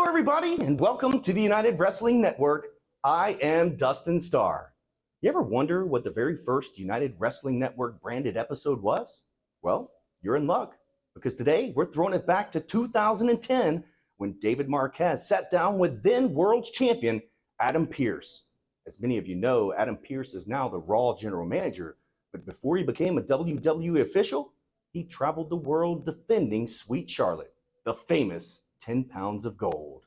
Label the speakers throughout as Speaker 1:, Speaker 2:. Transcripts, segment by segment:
Speaker 1: everybody, and welcome to the United Wrestling Network. I am Dustin Starr. You ever wonder what the very first United Wrestling Network branded episode was? Well, you're in luck, because today we're throwing it back to 2010 when David Marquez sat down with then World's Champion Adam Pearce. As many of you know, Adam Pearce is now the Raw General Manager, but before he became a WWE official, he traveled the world defending Sweet Charlotte, the famous 10 pounds of gold.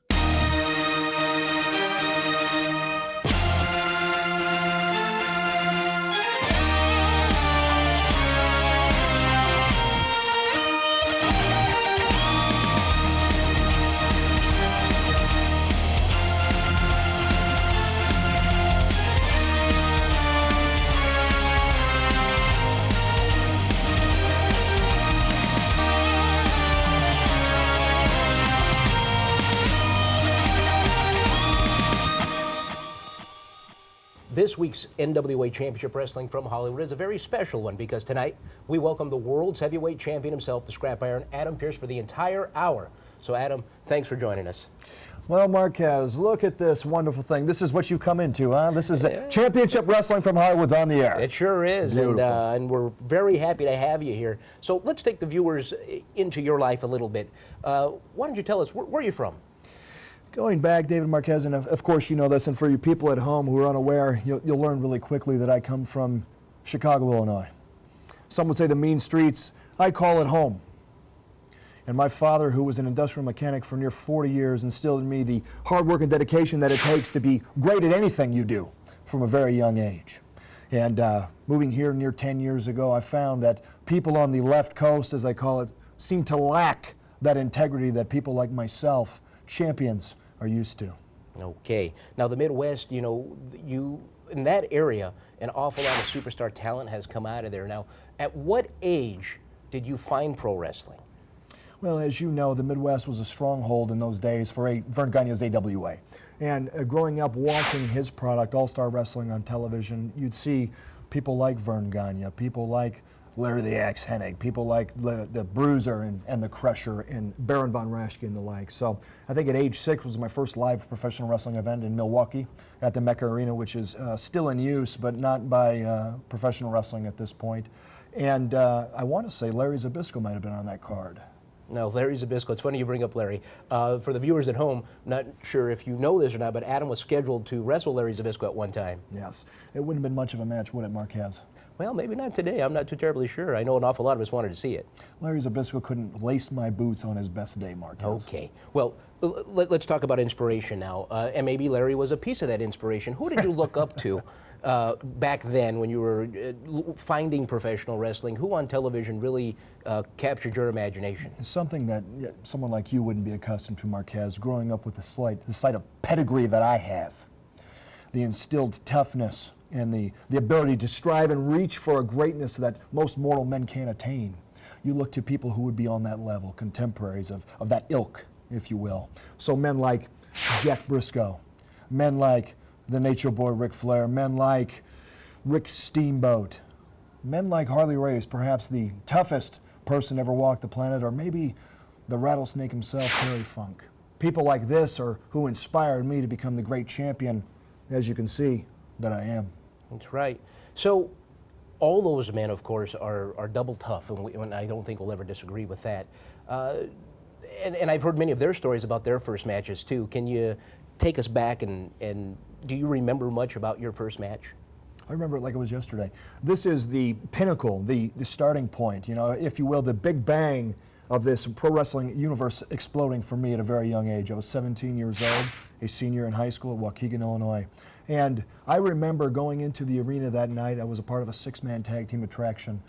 Speaker 2: This week's NWA Championship Wrestling from Hollywood is a very special one because tonight we welcome the world's heavyweight champion himself, the Scrap Iron, Adam Pearce, for the entire hour. So Adam, thanks for joining us.
Speaker 3: Well, Marquez, look at this wonderful thing. This is what you come into, huh? This is Championship Wrestling from Hollywood's on the air.
Speaker 2: It sure is, and we're very happy to have you here. So let's take the viewers into your life a little bit. Why don't you tell us, where are you from?
Speaker 3: Going back, David Marquez, and of course you know this, and for you people at home who are unaware, you'll learn really quickly that I come from Chicago, Illinois. Some would say the mean streets. I call it home. And my father, who was an industrial mechanic for near 40 years, instilled in me the hard work and dedication that it takes to be great at anything you do from a very young age. And moving here near 10 years ago, I found that people on the left coast, as I call it, seem to lack that integrity that people like myself, champions, are used to.
Speaker 2: Okay. Now the Midwest, you know, in that area, an awful lot of superstar talent has come out of there. Now, at what age did you find pro wrestling?
Speaker 3: Well, as you know, the Midwest was a stronghold in those days for Vern Gagne's AWA. And growing up watching his product, All Star Wrestling on television, you'd see people like Vern Gagne, people like Larry the Axe Hennig, people like the Bruiser and the Crusher and Baron von Raschke and the like. So I think at age 6 was my first live professional wrestling event in Milwaukee at the Mecca Arena, which is still in use, but not by professional wrestling at this point. And I want to say Larry Zbyszko might have been on that card.
Speaker 2: No, Larry Zbyszko. It's funny you bring up Larry. For the viewers at home, not sure if you know this or not, but Adam was scheduled to wrestle Larry Zbyszko at one time.
Speaker 3: Yes. It wouldn't have been much of a match, would it, Marquez?
Speaker 2: Well, maybe not today. I'm not too terribly sure. I know an awful lot of us wanted to see it.
Speaker 3: Larry Zbyszko couldn't lace my boots on his best day, Marquez.
Speaker 2: Okay. Well, let's talk about inspiration now. And maybe Larry was a piece of that inspiration. Who did you look up to back then when you were finding professional wrestling? Who on television really captured your imagination?
Speaker 3: It's something that someone like you wouldn't be accustomed to, Marquez, growing up with the sight of pedigree that I have. The instilled toughness and the ability to strive and reach for a greatness that most mortal men can't attain. You look to people who would be on that level, contemporaries of that ilk, if you will. So men like Jack Briscoe, men like the Nature Boy Ric Flair, men like Rick Steamboat, men like Harley Race, perhaps the toughest person ever walked the planet, or maybe the rattlesnake himself, Terry Funk. People like this are who inspired me to become the great champion, as you can see, that I am.
Speaker 2: That's right. So all those men, of course, are double tough, and I don't think we'll ever disagree with that. And I've heard many of their stories about their first matches, too. Can you take us back, and do you remember much about your first match?
Speaker 3: I remember it like it was yesterday. This is the pinnacle, the starting point, you know, if you will, the big bang of this pro wrestling universe exploding for me at a very young age. I was 17 years old, a senior in high school at Waukegan, Illinois. And I remember going into the arena that night. I was a part of a 6-man tag team attraction,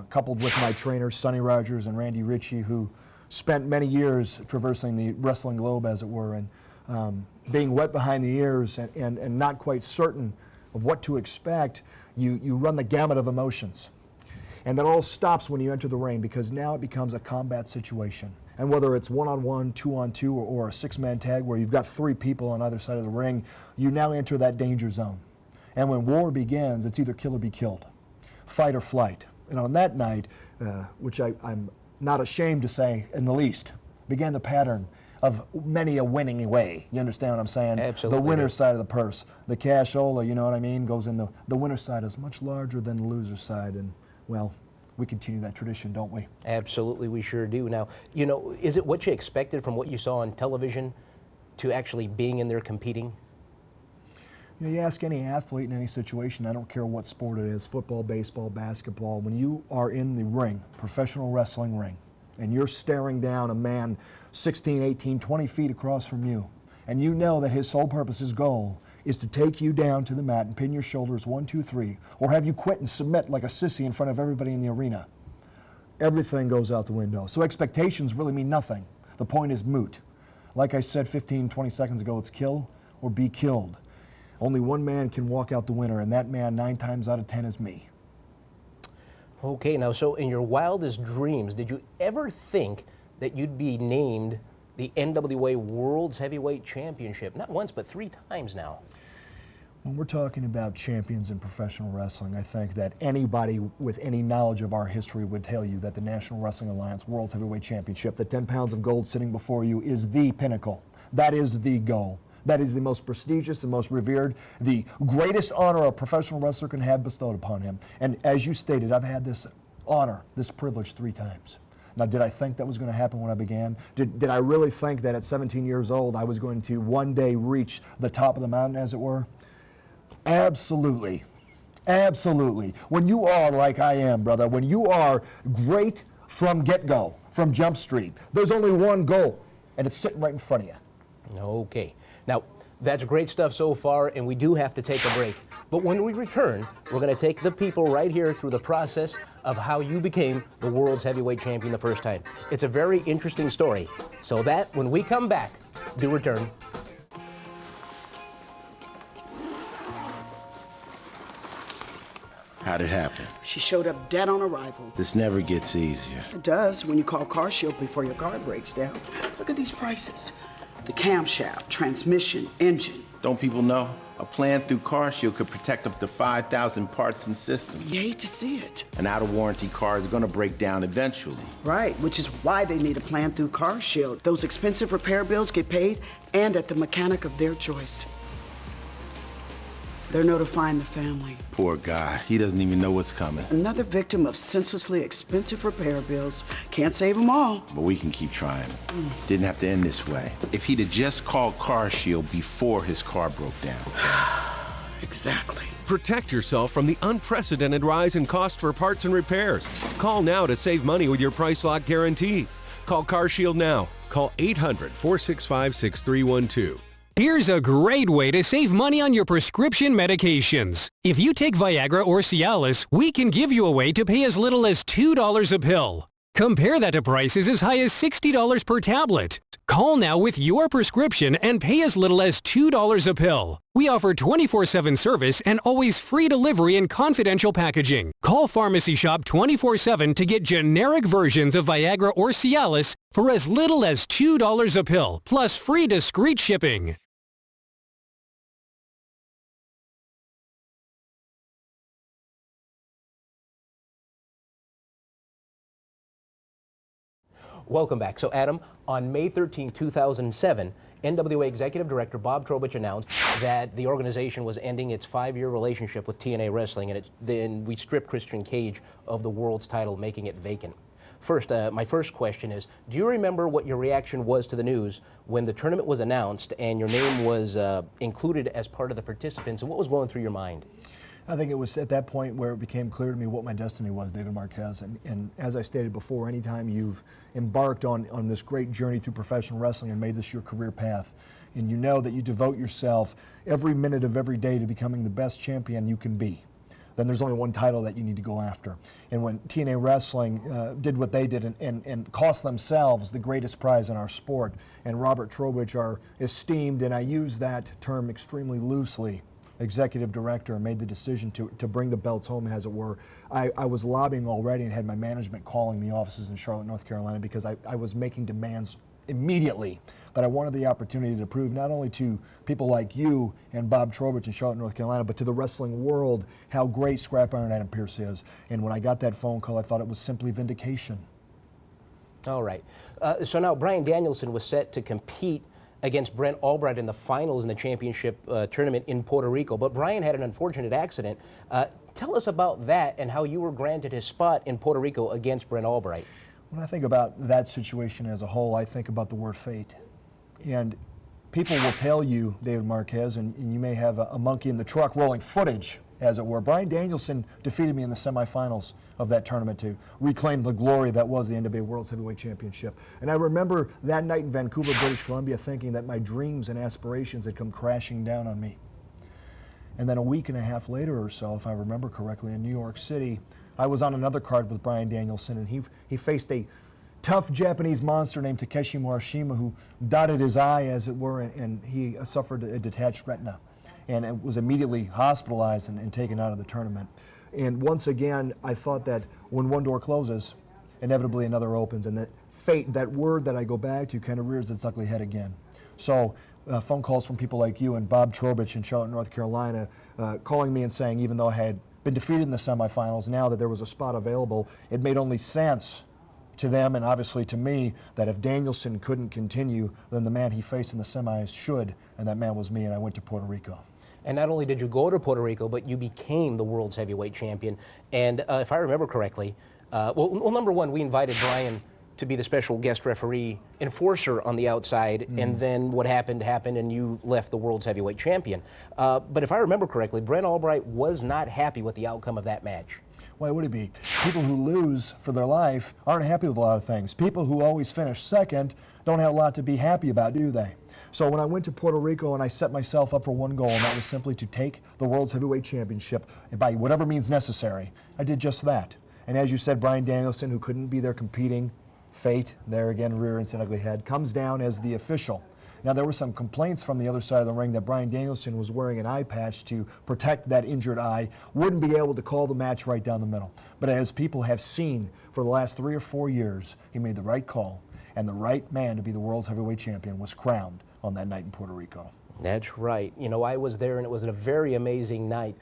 Speaker 3: coupled with my trainers, Sonny Rogers and Randy Ritchie, who spent many years traversing the wrestling globe, as it were, and being wet behind the ears and not quite certain of what to expect, you run the gamut of emotions. And that all stops when you enter the ring, because now it becomes a combat situation. And whether it's 1-on-1, 2-on-2, or a 6-man tag where you've got 3 people on either side of the ring, you now enter that danger zone. And when war begins, it's either kill or be killed, fight or flight. And on that night, which I'm not ashamed to say in the least, began the pattern of many a winning way. You understand what I'm saying?
Speaker 2: Absolutely.
Speaker 3: The winner's side of the purse. The cashola, you know what I mean, goes in the winner's side is much larger than the loser's side. And, well, we continue that tradition, don't we?
Speaker 2: Absolutely, we sure do. Now, you know, is it what you expected from what you saw on television to actually being in there competing?
Speaker 3: You know, you ask any athlete in any situation, I don't care what sport it is, football, baseball, basketball, when you are in the ring, professional wrestling ring, and you're staring down a man 16, 18, 20 feet across from you, and you know that his sole purpose, his goal, is to take you down to the mat and pin your shoulders 1, 2, 3, or have you quit and submit like a sissy in front of everybody in the arena. Everything goes out the window. So expectations really mean nothing. The point is moot. Like I said 15, 20 seconds ago, it's kill or be killed. Only one man can walk out the winner, and that man 9 times out of 10 is me.
Speaker 2: Okay, now, so in your wildest dreams, did you ever think that you'd be named the NWA World's Heavyweight Championship? Not once, but 3 times now.
Speaker 3: When we're talking about champions in professional wrestling, I think that anybody with any knowledge of our history would tell you that the National Wrestling Alliance World Heavyweight Championship, the 10 pounds of gold sitting before you, is the pinnacle. That is the goal. That is the most prestigious, the most revered, the greatest honor a professional wrestler can have bestowed upon him. And as you stated, I've had this honor, this privilege 3 times. Now, did I think that was going to happen when I began? Did I really think that at 17 years old I was going to one day reach the top of the mountain, as it were? Absolutely. Absolutely. When you are like I am, brother, when you are great from get-go, from Jump Street, there's only one goal, and it's sitting right in front of you.
Speaker 2: Okay. Now, that's great stuff so far, and we do have to take a break. But when we return, we're going to take the people right here through the process of how you became the world's heavyweight champion the first time. It's a very interesting story. So that, when we come back, do return.
Speaker 4: How'd it happen?
Speaker 5: She showed up dead on arrival.
Speaker 4: This never gets easier.
Speaker 5: It does when you call Car Shield before your car breaks down. Look at these prices. The camshaft, transmission, engine.
Speaker 4: Don't people know? A plan through Car Shield could protect up to 5,000 parts and systems.
Speaker 5: You hate to see it.
Speaker 4: An out-of-warranty car is gonna break down eventually.
Speaker 5: Right, which is why they need a plan through Car Shield. Those expensive repair bills get paid and at the mechanic of their choice. They're notifying the family.
Speaker 4: Poor guy, he doesn't even know what's coming.
Speaker 5: Another victim of senselessly expensive repair bills. Can't save them all.
Speaker 4: But we can keep trying. Didn't have to end this way. If he'd have just called Car Shield before his car broke down.
Speaker 5: Exactly.
Speaker 6: Protect yourself from the unprecedented rise in cost for parts and repairs. Call now to save money with your price lock guarantee. Call Car Shield now. Call 800-465-6312.
Speaker 7: Here's a great way to save money on your prescription medications. If you take Viagra or Cialis, we can give you a way to pay as little as $2 a pill. Compare that to prices as high as $60 per tablet. Call now with your prescription and pay as little as $2 a pill. We offer 24/7 service and always free delivery and confidential packaging. Call Pharmacy Shop 24/7 to get generic versions of Viagra or Cialis for as little as $2 a pill, plus free discreet shipping.
Speaker 2: Welcome back. So, Adam, on May 13, 2007, NWA Executive Director Bob Trowbridge announced that the organization was ending its 5-year relationship with TNA Wrestling, and then we stripped Christian Cage of the world's title, making it vacant. First, my first question is, do you remember what your reaction was to the news when the tournament was announced and your name was included as part of the participants, and what was going through your mind?
Speaker 3: I think it was at that point where it became clear to me what my destiny was, David Marquez. And as I stated before, anytime you've embarked on this great journey through professional wrestling and made this your career path, and you know that you devote yourself every minute of every day to becoming the best champion you can be, then there's only one title that you need to go after. And when TNA Wrestling did what they did and cost themselves the greatest prize in our sport, and Robert Trowbridge, our esteemed, and I use that term extremely loosely, executive director, made the decision to bring the belts home, as it were, I was lobbying already and had my management calling the offices in Charlotte, North Carolina, because I was making demands immediately that I wanted the opportunity to prove not only to people like you and Bob Trowbridge in Charlotte, North Carolina, but to the wrestling world how great Scrap Iron Adam Pearce is. And when I got that phone call, I thought it was simply vindication.
Speaker 2: All right. So now Bryan Danielson was set to compete against Brent Albright in the finals in the championship tournament in Puerto Rico, but Bryan had an unfortunate accident. Tell us about that and how you were granted his spot in Puerto Rico against Brent Albright.
Speaker 3: When I think about that situation as a whole, I think about the word fate. And people will tell you, David Marquez, and you may have a monkey in the truck rolling footage, as it were. Bryan Danielson defeated me in the semifinals of that tournament to reclaim the glory that was the NWA World's Heavyweight Championship. And I remember that night in Vancouver, British Columbia, thinking that my dreams and aspirations had come crashing down on me. And then a week and a half later or so, if I remember correctly, in New York City, I was on another card with Bryan Danielson, and he faced a tough Japanese monster named Takeshi Morishima, who dotted his eye, as it were, and he suffered a detached retina, and it was immediately hospitalized and taken out of the tournament. And once again, I thought that when one door closes, inevitably another opens, and that fate, that word that I go back to, kind of rears its ugly head again. So phone calls from people like you and Bob Trobich in Charlotte, North Carolina, calling me and saying, even though I had been defeated in the semifinals, now that there was a spot available, it made only sense to them and obviously to me that if Danielson couldn't continue, then the man he faced in the semis should, and that man was me, and I went to Puerto Rico.
Speaker 2: And not only did you go to Puerto Rico, but you became the world's heavyweight champion. And if I remember correctly, well, number one, we invited Bryan to be the special guest referee enforcer on the outside, and then what happened, and you left the world's heavyweight champion. But if I remember correctly, Brent Albright was not happy with the outcome of that match.
Speaker 3: Why would he be? People who lose for their life aren't happy with a lot of things. People who always finish second don't have a lot to be happy about, do they? So when I went to Puerto Rico and I set myself up for one goal, and that was simply to take the World's Heavyweight Championship by whatever means necessary, I did just that. And as you said, Bryan Danielson, who couldn't be there competing, fate, there again, rear its ugly head, comes down as the official. Now, there were some complaints from the other side of the ring that Bryan Danielson was wearing an eye patch to protect that injured eye, wouldn't be able to call the match right down the middle. But as people have seen for the last 3 or 4 years, he made the right call, and the right man to be the world's heavyweight champion was crowned on that night in Puerto Rico.
Speaker 2: That's right. You know, I was there, and it was a very amazing night.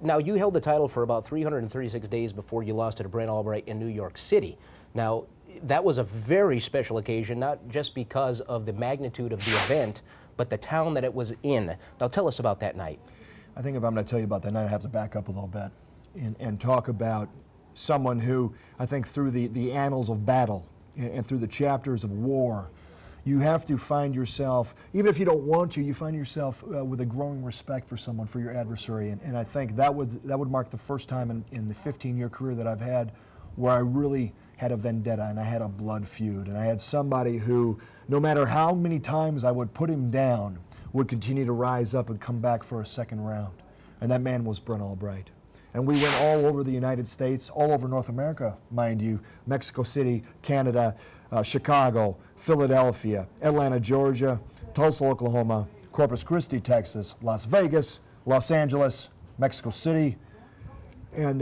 Speaker 2: Now, you held the title for about 336 days before you lost it to Brent Albright in New York City. Now, that was a very special occasion, not just because of the magnitude of the event, but the town that it was in. Now, tell us about that night.
Speaker 3: I think if I'm going to tell you about that night, I have to back up a little bit and talk about someone who, I think, through the annals of battle and through the chapters of war, you have to find yourself, even if you don't want to, you find yourself with a growing respect for someone, for your adversary. And I think that would mark the first time in the 15-year career that I've had where I really had a vendetta and I had a blood feud. And I had somebody who, no matter how many times I would put him down, would continue to rise up and come back for a second round. And that man was Brent Albright. And we went all over the United States, all over North America, mind you, Mexico City, Canada, Chicago, Philadelphia, Atlanta, Georgia, Tulsa, Oklahoma, Corpus Christi, Texas, Las Vegas, Los Angeles, Mexico City, and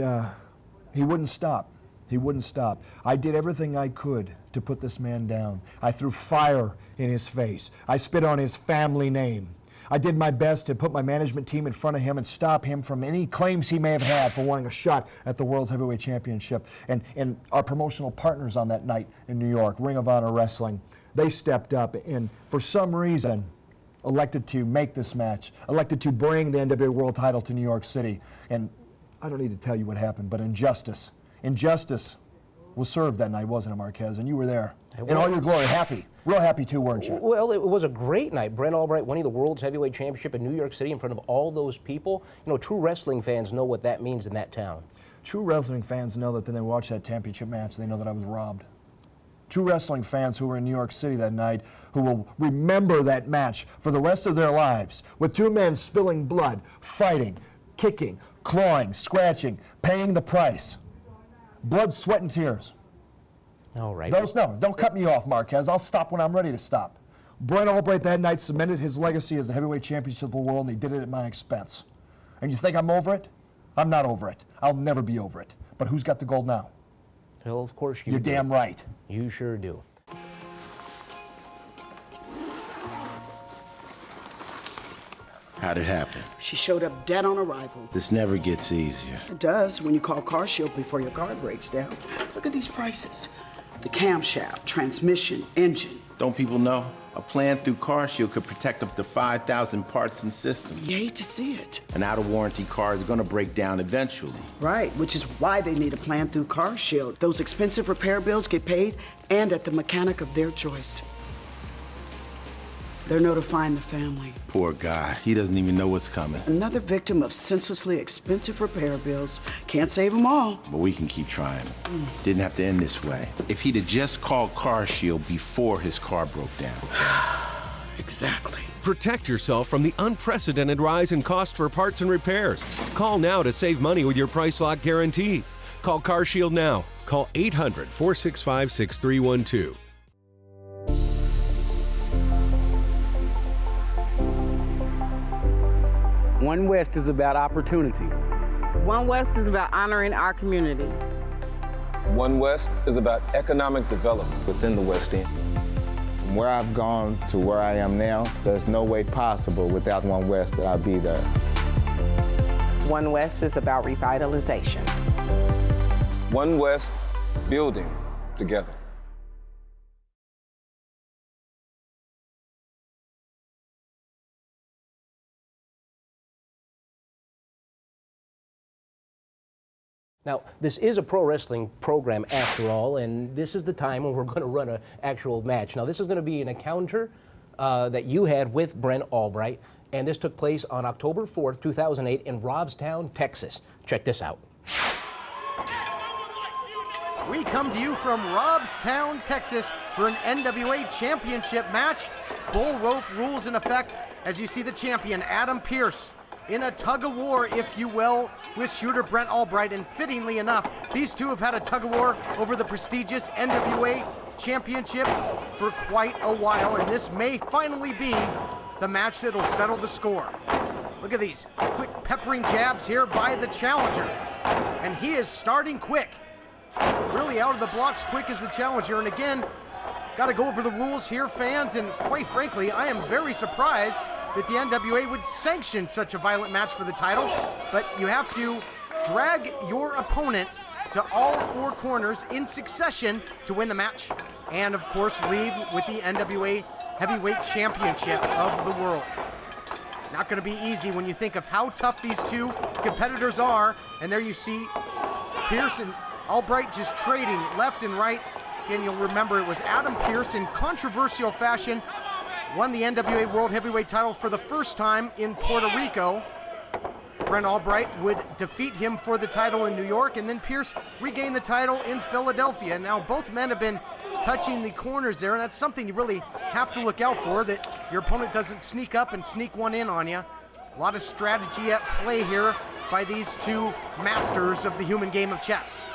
Speaker 3: he wouldn't stop. He wouldn't stop. I did everything I could to put this man down. I threw fire in his face. I spit on his family name. I did my best to put my management team in front of him and stop him from any claims he may have had for wanting a shot at the World's Heavyweight Championship. And our promotional partners on that night in New York, Ring of Honor Wrestling, they stepped up and for some reason elected to make this match, elected to bring the NWA World title to New York City. And I don't need to tell you what happened, but injustice was served that night, wasn't it, Marquez? And you were there. In all your glory, happy. Real happy too, weren't you?
Speaker 2: Well, it was a great night. Brent Albright winning the World's Heavyweight Championship in New York City in front of all those people. You know, true wrestling fans know what that means in that town.
Speaker 3: True wrestling fans know that when they watch that championship match, they know that I was robbed. True wrestling fans who were in New York City that night, who will remember that match for the rest of their lives, with two men spilling blood, fighting, kicking, clawing, scratching, paying the price. Blood, sweat, and tears.
Speaker 2: All right.
Speaker 3: Don't cut me off, Marquez. I'll stop when I'm ready to stop. Brent Albright that night cemented his legacy as the heavyweight championship of the world, and he did it at my expense. And you think I'm over it? I'm not over it. I'll never be over it. But who's got the gold now?
Speaker 2: Well, of course you do.
Speaker 3: You're damn right.
Speaker 2: You sure do.
Speaker 4: How'd it happen?
Speaker 5: She showed up dead on arrival.
Speaker 4: This never gets easier.
Speaker 5: It does when you call CarShield before your car breaks down. Look at these prices. the camshaft, transmission, engine.
Speaker 4: Don't people know? A plan through CarShield could protect up to 5,000 parts and systems.
Speaker 5: You hate to see it.
Speaker 4: An out-of-warranty car is going to break down eventually.
Speaker 5: Right, which is why they need a plan through CarShield. Those expensive repair bills get paid and at the mechanic of their choice. They're notifying the family.
Speaker 4: Poor guy. He doesn't even know what's coming.
Speaker 5: Another victim of senselessly expensive repair bills. Can't save them all.
Speaker 4: But we can keep trying. Didn't have to end this way. If he'd have just called CarShield before his car broke down.
Speaker 5: Exactly.
Speaker 6: Protect yourself from the unprecedented rise in cost for parts and repairs. Call now to save money with your price lock guarantee. Call CarShield now. Call 800-465-6312.
Speaker 8: One West is about opportunity.
Speaker 9: One West is about honoring our community.
Speaker 10: One West is about economic development within the West End.
Speaker 11: From where I've gone to where I am now, there's no way possible without One West that I'll be there.
Speaker 9: One West is about revitalization.
Speaker 10: One West, building together.
Speaker 2: Now, this is a pro wrestling program after all, and this is the time when we're going to run an actual match. Now, this is going to be an encounter that you had with Brent Albright, and this took place on October 4th, 2008 in Robstown, Texas. Check this out.
Speaker 12: We come to you from Robstown, Texas for an NWA Championship match. Bull rope rules in effect as you see the champion, Adam Pearce, in a tug-of-war, if you will, with shooter Brent Albright. And fittingly enough, these two have had a tug-of-war over the prestigious NWA Championship for quite a while, and this may finally be the match that'll settle the score. Look at these quick peppering jabs here by the challenger, and he is starting quick. Really out of the blocks quick as the challenger, and again, got to go over the rules here, fans, and quite frankly, I am very surprised that the NWA would sanction such a violent match for the title, but you have to drag your opponent to all four corners in succession to win the match, and of course leave with the NWA Heavyweight Championship of the world. Not going to be easy when you think of how tough these two competitors are, and there you see Pearce and Albright just trading left and right. Again, you'll remember it was Adam Pearce in controversial fashion won the NWA World Heavyweight title for the first time in Puerto Rico. Brent Albright would defeat him for the title in New York, and then Pearce regained the title in Philadelphia. Now, both men have been touching the corners there, and that's something you really have to look out for, that your opponent doesn't sneak up and sneak one in on you. A lot of strategy at play here by these two masters of the human game of chess.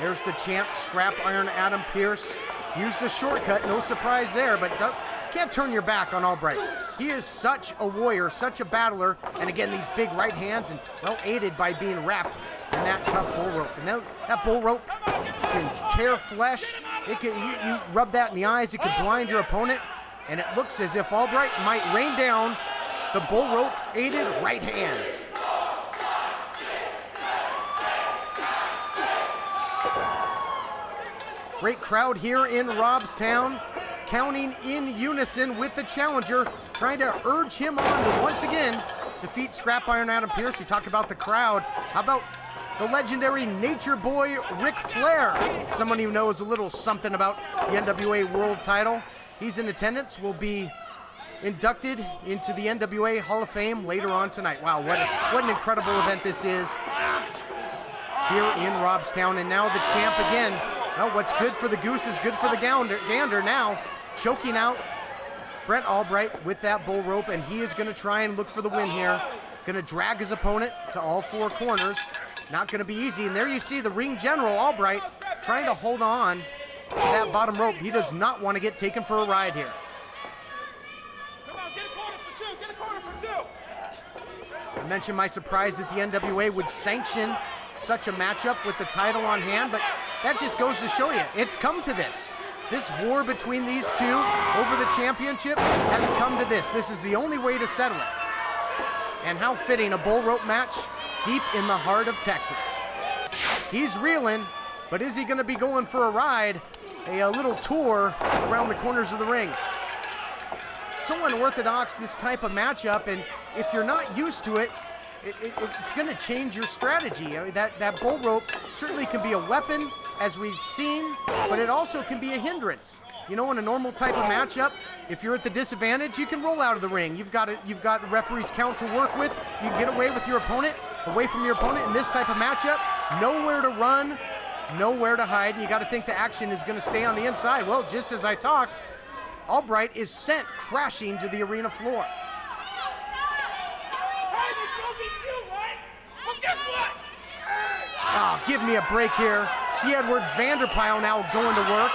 Speaker 12: There's the champ, Scrap Iron Adam Pearce. Used the shortcut, no surprise there, but can't turn your back on Albright. He is such a warrior, such a battler, and again, these big right hands, and well, aided by being wrapped in that tough bull rope. And that bull rope can tear flesh. It can, you rub that in the eyes, it can blind your opponent, and it looks as if Albright might rain down the bull rope aided right hands. Great crowd here in Robstown, counting in unison with the challenger, trying to urge him on to once again defeat Scrap Iron Adam Pearce. We talk about the crowd. How about the legendary Nature Boy Ric Flair? Someone who knows a little something about the NWA World title. He's in attendance, will be inducted into the NWA Hall of Fame later on tonight. Wow, what an incredible event this is here in Robstown. And now the champ again. Well, what's good for the goose is good for the gander now. Choking out Brent Albright with that bull rope, and he is going to try and look for the win here. Going to drag his opponent to all four corners. Not going to be easy. And there you see the ring general, Albright, trying to hold on to that bottom rope. He does not want to get taken for a ride here.
Speaker 13: Come on, get a corner for two. Get a corner for two.
Speaker 12: I mentioned my surprise that the NWA would sanction such a matchup with the title on hand, but that just goes to show you, it's come to this. This war between these two over the championship has come to this. This is the only way to settle it. And how fitting, a bull rope match deep in the heart of Texas. He's reeling. But is he going to be going for a ride, a little tour around the corners of the ring? So unorthodox, this type of matchup, and if you're not used to it, it's going to change your strategy. I mean, that bull rope certainly can be a weapon, as we've seen, but it also can be a hindrance. You know, in a normal type of matchup, if you're at the disadvantage, you can roll out of the ring. You've got the referee's count to work with. You can get away from your opponent. In this type of matchup, nowhere to run, nowhere to hide, and you got to think the action is going to stay on the inside. Well, just as I talked, Albright is sent crashing to the arena floor. Oh, give me a break here. See Edward Vanderpyle now going to work.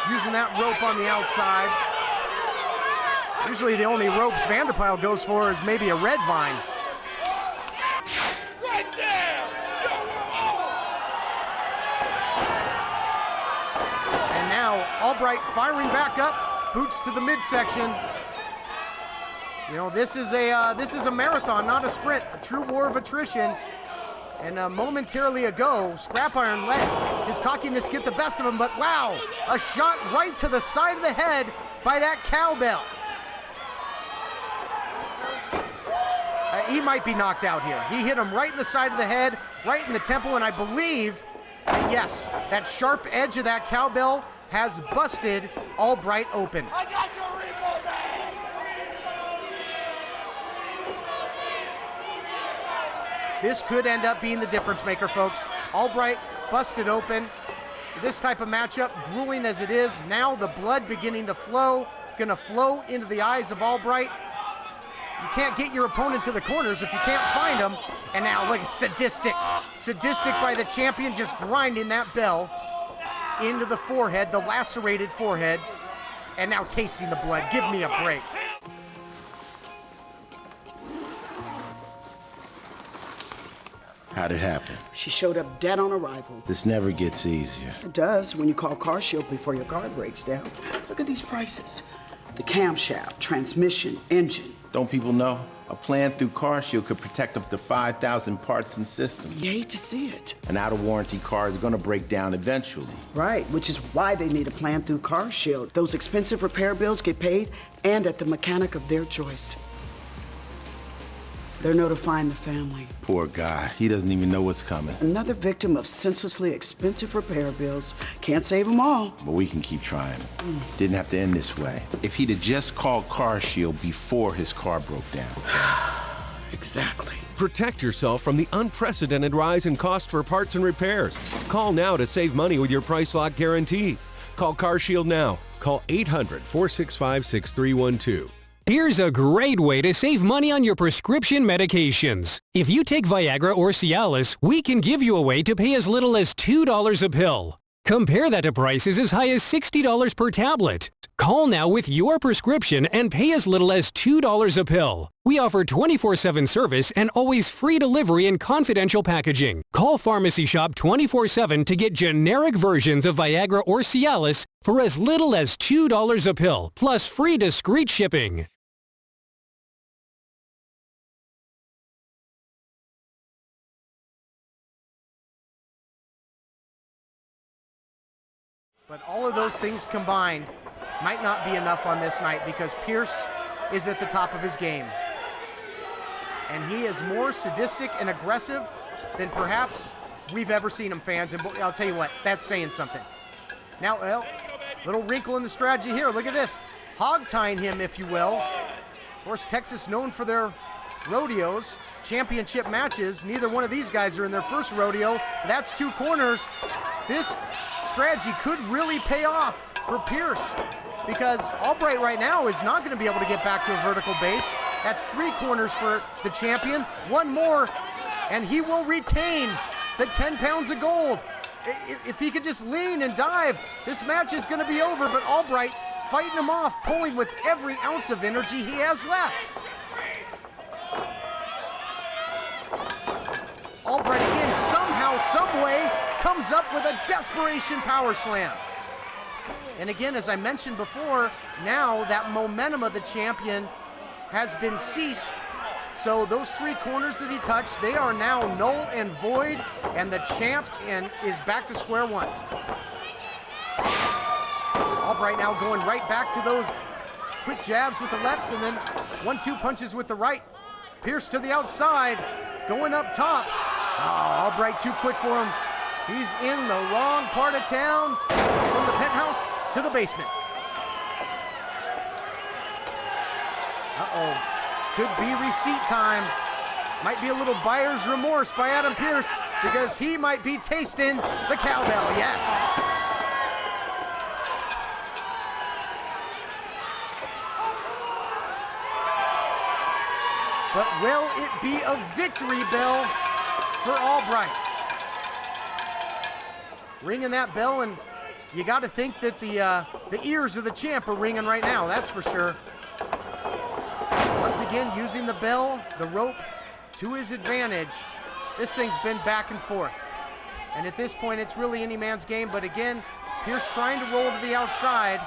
Speaker 12: Using that rope on the outside. Usually the only ropes Vanderpyle goes for is maybe a red vine.
Speaker 13: Right there!
Speaker 12: And now Albright firing back up, boots to the midsection. You know, this is a marathon, not a sprint, a true war of attrition. And momentarily ago, Scrap Iron let his cockiness get the best of him, but wow, a shot right to the side of the head by that cowbell. He might be knocked out here. He hit him right in the side of the head, right in the temple, and I believe that yes, that sharp edge of that cowbell has busted Albright open.
Speaker 13: I got your repo bag!
Speaker 12: This could end up being the difference maker, folks. Albright busted open. This type of matchup, grueling as it is, now the blood beginning to flow, gonna flow into the eyes of Albright. You can't get your opponent to the corners if you can't find them. And now look, sadistic by the champion, just grinding that bell into the forehead, the lacerated forehead, and now tasting the blood. Give me a break.
Speaker 4: How'd it happen?
Speaker 5: She showed up dead on arrival.
Speaker 4: This never gets easier.
Speaker 5: It does when you call Car Shield before your car breaks down. Look at these prices. The camshaft, transmission, engine.
Speaker 4: Don't people know? A plan through Car Shield could protect up to 5,000 parts and systems.
Speaker 5: You hate to see it.
Speaker 4: An out-of-warranty car is gonna break down eventually.
Speaker 5: Right, which is why they need a plan through Car Shield. Those expensive repair bills get paid and at the mechanic of their choice. They're notifying the family.
Speaker 4: Poor guy. He doesn't even know what's coming.
Speaker 5: Another victim of senselessly expensive repair bills. Can't save them all.
Speaker 4: But we can keep trying. Didn't have to end this way. If he'd have just called Car Shield before his car broke down.
Speaker 5: Exactly.
Speaker 6: Protect yourself from the unprecedented rise in cost for parts and repairs. Call now to save money with your price lock guarantee. Call Car Shield now. Call 800-465-6312.
Speaker 7: Here's a great way to save money on your prescription medications. If you take Viagra or Cialis, we can give you a way to pay as little as $2 a pill. Compare that to prices as high as $60 per tablet. Call now with your prescription and pay as little as $2 a pill. We offer 24/7 service and always free delivery and confidential packaging. Call Pharmacy Shop 24/7 to get generic versions of Viagra or Cialis for as little as $2 a pill, plus free discreet shipping.
Speaker 12: But all of those things combined might not be enough on this night because Pierce is at the top of his game. And he is more sadistic and aggressive than perhaps we've ever seen him, fans. And I'll tell you what, that's saying something. Now, well, little wrinkle in the strategy here. Look at this. Hog tying him, if you will. Of course, Texas known for their rodeos, championship matches. Neither one of these guys are in their first rodeo. That's two corners. This strategy could really pay off for Pierce because Albright right now is not going to be able to get back to a vertical base. That's three corners for the champion. One more, and he will retain the 10 pounds of gold. If he could just lean and dive, this match is going to be over, but Albright fighting him off, pulling with every ounce of energy he has left. Albright again, somehow, some way, comes up with a desperation power slam. And again, as I mentioned before, now that momentum of the champion has been ceased. So those 3 corners that he touched, they are now null and void, and the champ is back to square one. Albright now going right back to those quick jabs with the lefts and then 1-2 punches with the right. Pierce to the outside, going up top. Oh, Albright too quick for him. He's in the wrong part of town, from the penthouse to the basement. Uh-oh. Could be receipt time. Might be a little buyer's remorse by Adam Pearce because he might be tasting the cowbell, yes. But will it be a victory bell for Albright? Ringing that bell, and you got to think that the ears of the champ are ringing right now, that's for sure. Once again, using the bell, the rope, to his advantage. This thing's been back and forth. And at this point, it's really any man's game. But again, Pearce trying to roll to the outside.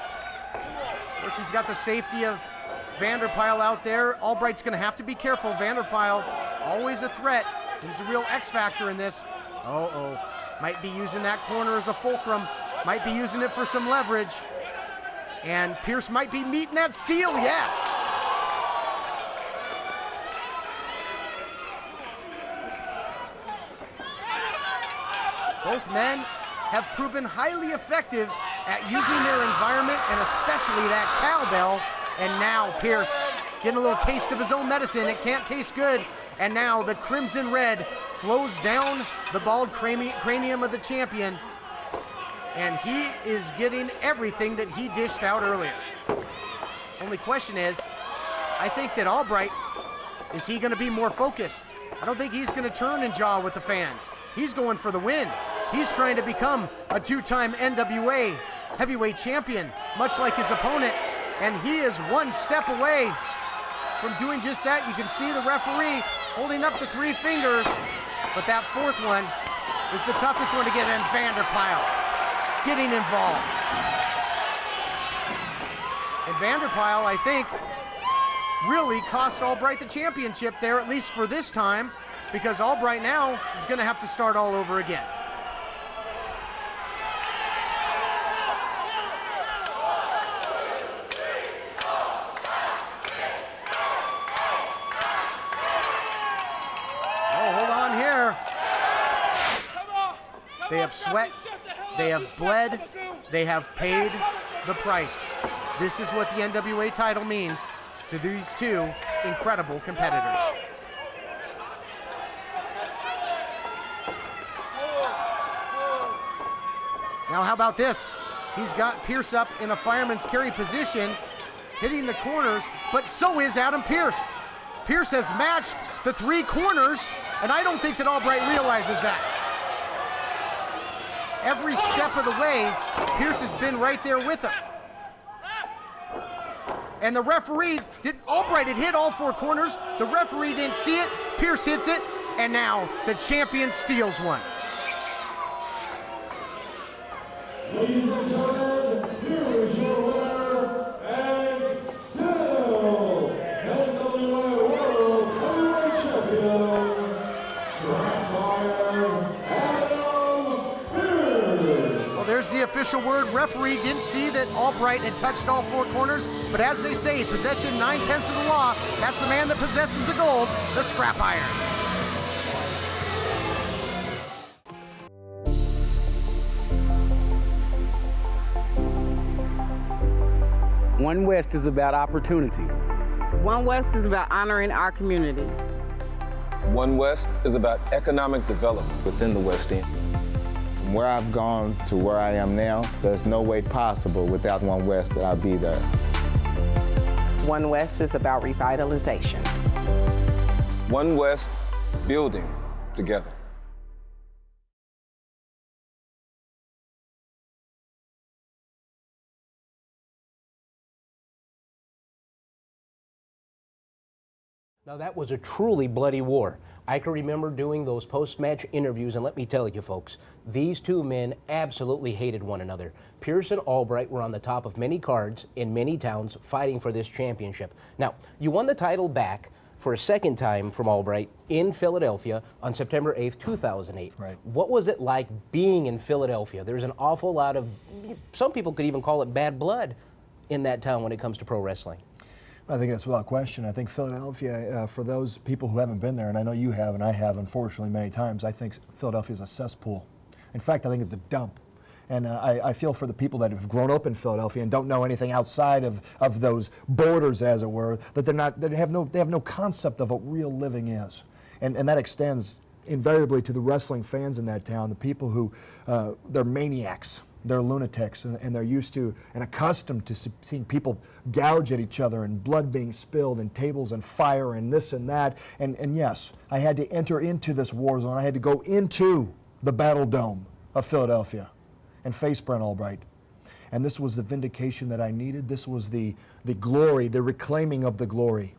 Speaker 12: Of course, he's got the safety of Vanderpyle out there. Albright's going to have to be careful. Vanderpyle, always a threat. He's a real X factor in this. Uh-oh. Might be using that corner as a fulcrum. Might be using it for some leverage. And Pearce might be meeting that steel, yes! Both men have proven highly effective at using their environment and especially that cowbell. And now Pearce getting a little taste of his own medicine. It can't taste good. And now the crimson red flows down the bald cranium of the champion. And he is getting everything that he dished out earlier. Only question is, I think that Albright, is he going to be more focused? I don't think he's going to turn and jaw with the fans. He's going for the win. He's trying to become a 2-time NWA heavyweight champion, much like his opponent. And he is 1 step away from doing just that. You can see the referee holding up the 3 fingers, but that 4th one is the toughest one to get in. Vanderpyle getting involved. And Vanderpyle, I think, really cost Albright the championship there, at least for this time, because Albright now is going to have to start all over again. They have sweat, they have bled, they have paid the price. This is what the NWA title means to these 2 incredible competitors. Now how about this? He's got Pearce up in a fireman's carry position, hitting the corners, but so is Adam Pearce. Pearce has matched the 3 corners, and I don't think that Albright realizes that. Every step of the way, Pearce has been right there with him. And the referee, Albright had hit all 4 corners. The referee didn't see it. Pearce hits it. And now the champion steals one.
Speaker 13: Ladies and gentlemen, here is your winner and still NWA World Heavyweight Champion, Strapfire Adam Pearce.
Speaker 12: Well, there's the official word. Referee didn't see that Albright had touched all 4 corners, but as they say, possession 9/10 of the law. That's the man that possesses the gold, the scrap iron.
Speaker 8: One West is about opportunity.
Speaker 9: One West is about honoring our community.
Speaker 10: One West is about economic development within the West End.
Speaker 11: From where I've gone to where I am now, there's no way possible without One West that I'd be there.
Speaker 9: One West is about revitalization.
Speaker 10: One West, building together.
Speaker 2: Now that was a truly bloody war. I can remember doing those post-match interviews, and let me tell you folks, these 2 men absolutely hated one another. Pearce and Albright were on the top of many cards in many towns fighting for this championship. Now, you won the title back for a second time from Albright in Philadelphia on September 8th, 2008.
Speaker 3: Right.
Speaker 2: What was it like being in Philadelphia? There's an awful lot of, some people could even call it bad blood in that town when it comes to pro wrestling.
Speaker 3: I think that's without question. I think Philadelphia, for those people who haven't been there, and I know you have and I have, unfortunately, many times, I think Philadelphia is a cesspool. In fact, I think it's a dump. And I feel for the people that have grown up in Philadelphia and don't know anything outside of those borders, as it were, that they have no concept of what real living is. And that extends invariably to the wrestling fans in that town, the people who, they're maniacs, they're lunatics, and they're used to and accustomed to seeing people gouge at each other and blood being spilled and tables and fire and this and that. And yes, I had to enter into this war zone. I had to go into the Battle Dome of Philadelphia and face Brent Albright. And this was the vindication that I needed. This was the glory, the reclaiming of the glory,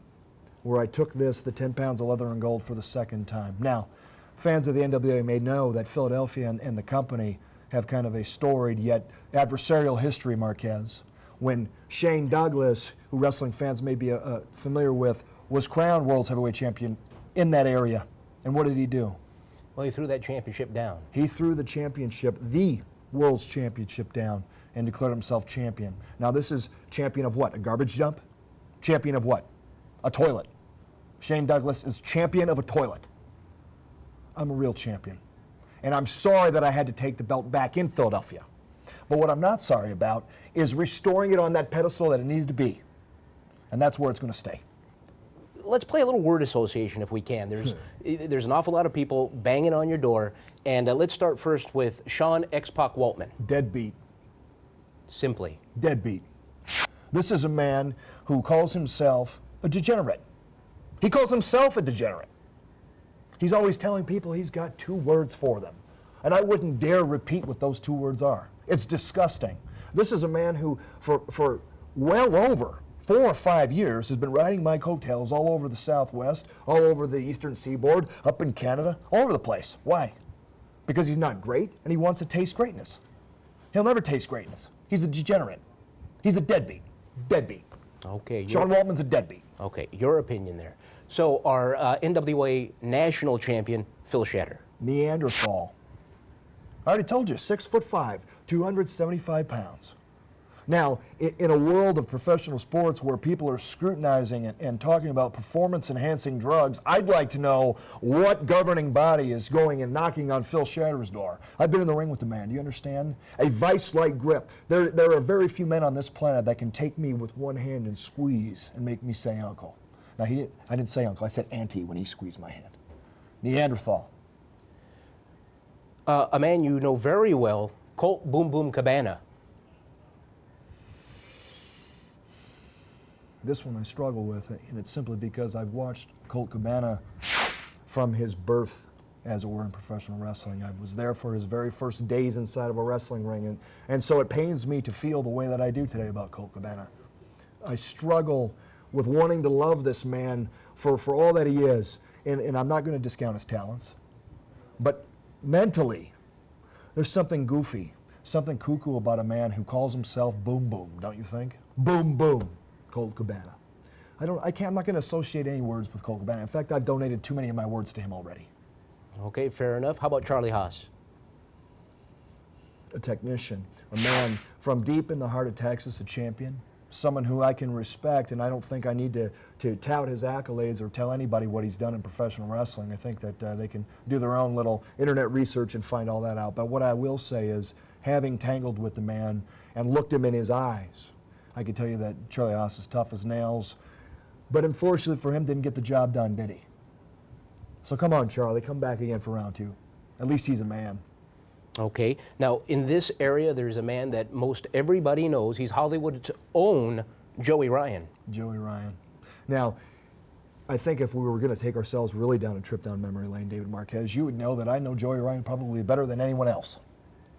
Speaker 3: where I took this, the 10 pounds of leather and gold, for the second time. Now, fans of the NWA may know that Philadelphia and the company have kind of a storied yet adversarial history, Marquez. When Shane Douglas, who wrestling fans may be familiar with, was crowned World's Heavyweight Champion in that area. And what did he do?
Speaker 2: Well, he threw that championship down.
Speaker 3: He threw the championship, the World's Championship, down and declared himself champion. Now this is champion of what? A garbage dump? Champion of what? A toilet. Shane Douglas is champion of a toilet. I'm a real champion. And I'm sorry that I had to take the belt back in Philadelphia. But what I'm not sorry about is restoring it on that pedestal that it needed to be. And that's where it's going to stay.
Speaker 2: Let's play a little word association if we can. There's an awful lot of people banging on your door, and let's start first with Sean X-Pac Waltman.
Speaker 3: Deadbeat.
Speaker 2: Simply.
Speaker 3: Deadbeat. This is a man who calls himself a degenerate. He calls himself a degenerate. He's always telling people he's got 2 words for them. And I wouldn't dare repeat what those 2 words are. It's disgusting. This is a man who, for well over 4 or 5 years, has been riding my coattails all over the Southwest, all over the Eastern Seaboard, up in Canada, all over the place. Why? Because he's not great and he wants to taste greatness. He'll never taste greatness. He's a degenerate. He's a deadbeat. Deadbeat.
Speaker 2: Okay.
Speaker 3: Sean Waltman's a deadbeat.
Speaker 2: Okay, your opinion there. So our NWA national champion, Phil Shatter.
Speaker 3: Neanderthal. I already told you, 6'5", 275 pounds. Now, in a world of professional sports where people are scrutinizing and talking about performance-enhancing drugs, I'd like to know what governing body is going and knocking on Phil Shatter's door. I've been in the ring with the man, do you understand? A vice-like grip. There are very few men on this planet that can take me with one hand and squeeze and make me say uncle. Now, I didn't say uncle, I said auntie when he squeezed my hand. Neanderthal.
Speaker 2: A man you know very well, Colt Boom Boom Cabana.
Speaker 3: This one I struggle with, and it's simply because I've watched Colt Cabana from his birth, as it were, in professional wrestling. I was there for his very first days inside of a wrestling ring, and so it pains me to feel the way that I do today about Colt Cabana. I struggle with wanting to love this man for all that he is, and I'm not going to discount his talents, but mentally, there's something goofy, something cuckoo about a man who calls himself Boom Boom, don't you think? Boom Boom. Colt Cabana. I'm not going to associate any words with Colt Cabana. In fact, I've donated too many of my words to him already.
Speaker 2: Okay, fair enough. How about Charlie Haas?
Speaker 3: A technician, a man from deep in the heart of Texas, a champion, someone who I can respect, and I don't think I need to tout his accolades or tell anybody what he's done in professional wrestling. I think that they can do their own little internet research and find all that out. But what I will say is, having tangled with the man and looked him in his eyes, I can tell you that Charlie Haas is tough as nails, but unfortunately for him, didn't get the job done, did he? So come on, Charlie, come back again for round 2. At least he's a man.
Speaker 2: Okay. Now, in this area, there's a man that most everybody knows. He's Hollywood's own Joey Ryan.
Speaker 3: Joey Ryan. Now, I think if we were going to take ourselves really down a trip down memory lane, David Marquez, you would know that I know Joey Ryan probably better than anyone else.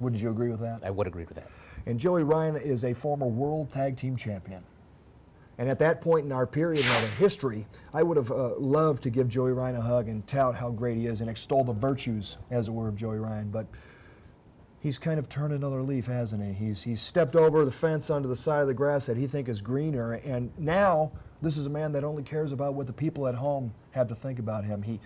Speaker 3: Wouldn't you agree with that?
Speaker 2: I would agree with that.
Speaker 3: And Joey Ryan is a former World Tag Team Champion. And at that point in our period in our history, I would have loved to give Joey Ryan a hug and tout how great he is and extol the virtues, as it were, of Joey Ryan. But He's kind of turned another leaf, hasn't he? He's stepped over the fence onto the side of the grass that he thinks is greener, and now this is a man that only cares about what the people at home have to think about him. He